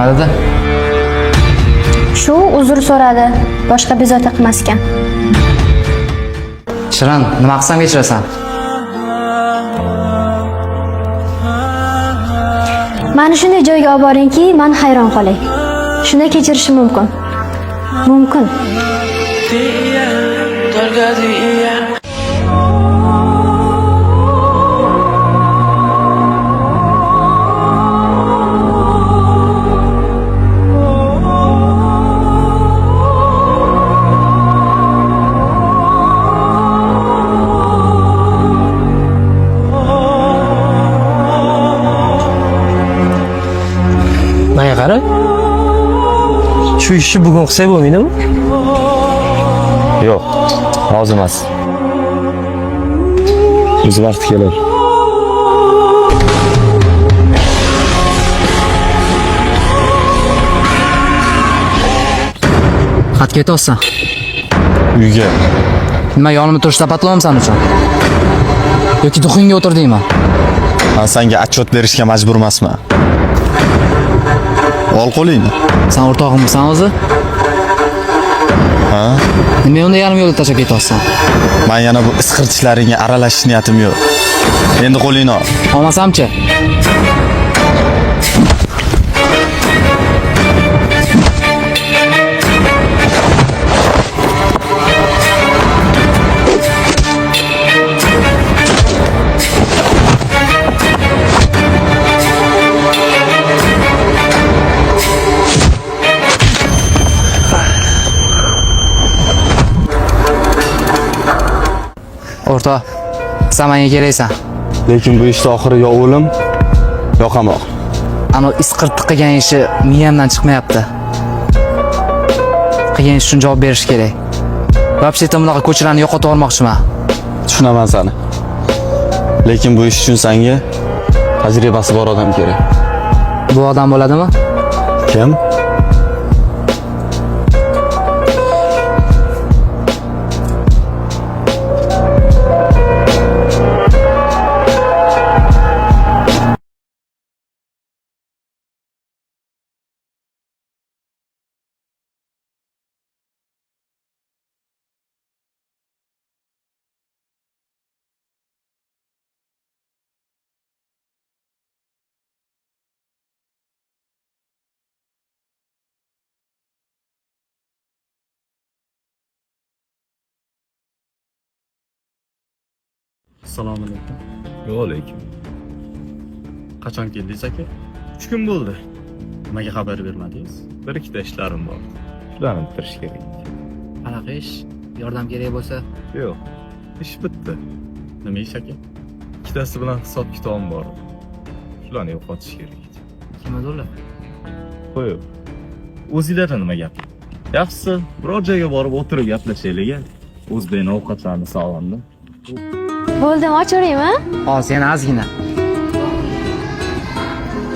dedi? Shu uzr so'radi. Boshqa bezovta qilmas ekan. Shirin, nima qilsam kechirasan? Mani shunday joyga olib boringki, men hayron qolay. Shunda kechirishim mumkin. Mumkin. Menga qara. Shu ishni bugun qilsak bo'lmaydimi? Yo'q, hozir emas. O'z vaqti kelar. Xat ketyapsan. Uyga. Nima yonimda turishda patlamsan uchun? Yoki duxingga o'tir deyman. Men senga отчет berishga majbur emasman. Ol qo'lingni. Sen o'rtog'imsan o'zi? Ha? Nima unda yarim yo'lda tashlab ketyapsan? Men yana bu isqirtishlaringga aralashish niyatim yo'q. Endi qo'lingni ol. Olmasamchi? O'rta, sen menga keraksan. Lekin bu ishning oxiri yo o'lim, yo qamoq. Ana isqirtiq qilgan ishi miyamdan chiqmayapti. Qilgan ish uchun javob berish kerak. Вообще-то bunaqa ko'chalarni yo'qotib olmoqchiman. Tushunaman seni. Lekin bu ish uchun senga tajribasi bor odam kerak. Bu odam bo'ladimi? Kim? Assalomu alaykum. Va alaykum. Qachon keldingiz aka? 3 kun bo'ldi. Nimaga xabar bermadingiz? Bir ikkita ishlarim bor. Shularni bitirish kerak. Qanaqa ish? Yordam kerak bo'lsa? Yo'q. Ish bitdi. Nima ish aka? Ikkitasi bilan hisob-kitobim bor. Shularni yo'qotish kerak. Kim ular? Qo'yib. O'zingizlar nima gap? Yaxshisi, biror joyga borib o'tirib gaplashaylik. O'zbekning ovqatlarini sog'indim. Bo'ldim, ochaveraymi? Hozir yana ozgina.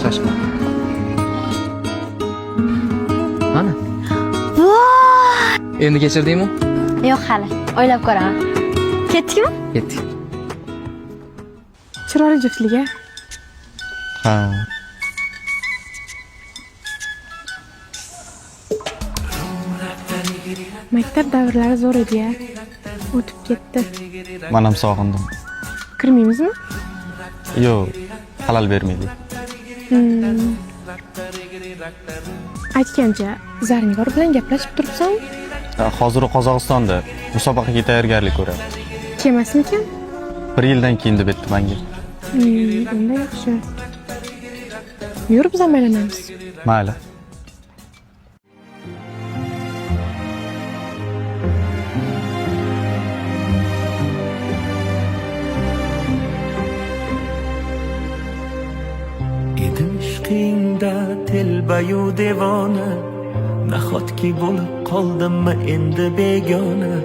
Shoshma. Mana. Endi kechirdingmi? Yo'q hali. O'ylab ko'raman. Ketdikmi? Ketdik. Chiroyli juftlik-a. Ha. Maktab davrlari zo'r edi-ya. O'tib ketdi. Men ham sog'indim. Kirmaymizmi? Yo'q, halal bermaydi. Aytgancha, Zarnigor bilan gaplashib turibsan? Hozir u Qozog'istonda musobaqaga tayyorgarlik ko'radi. Kelmasmikan? 1 yildan keyin deb aytdi menga. Unda yaxshi. Yur, biz ham aylanamiz. Mayli. ishqingda telbayu devona, nahotki bo'lib qoldimmi endi begona.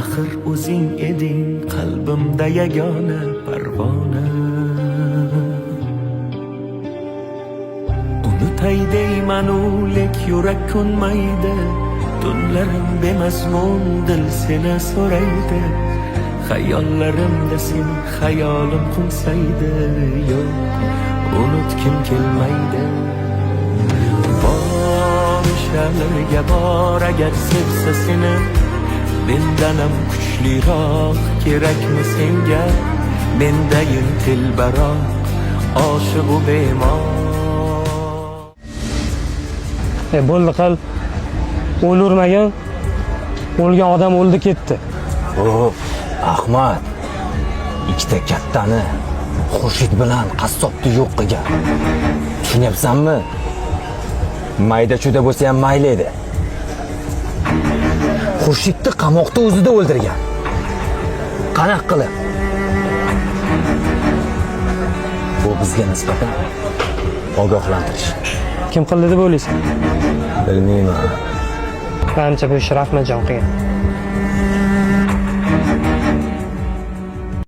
Axir o'zing eding qalbimda yagona parvona. Unutay deymanu lek yurak ko'nmaydi, tunlarim bemazmun dil seni so'raydi. Hayollarimda sen hayolim qo'nsaydi, yo'q unutgim kelmaydi. ko'chalarga bor agar sevsa seni. Mendanam kuchliroq kerakmi senga? Mendayin telbaroq oshiqu bemor. Bo'ldi qil. O'lurmagan. O'lgan odam o'ldi ketdi. Ahmad, ikkita kattani Xurshid bilan qassobni yo'q qilgan. Tushunyapsanmi? Mayda-chuda bo'lsa ham mayli edi. Xurshidni qamoqda o'zida o'ldirgan. Qanaqa qilib? Bu bizga nisbatan ogohlantirish. Kim qildi deb o'ylaysan? Bilmayman. Menimcha bu ish Rahmatjon qilgan.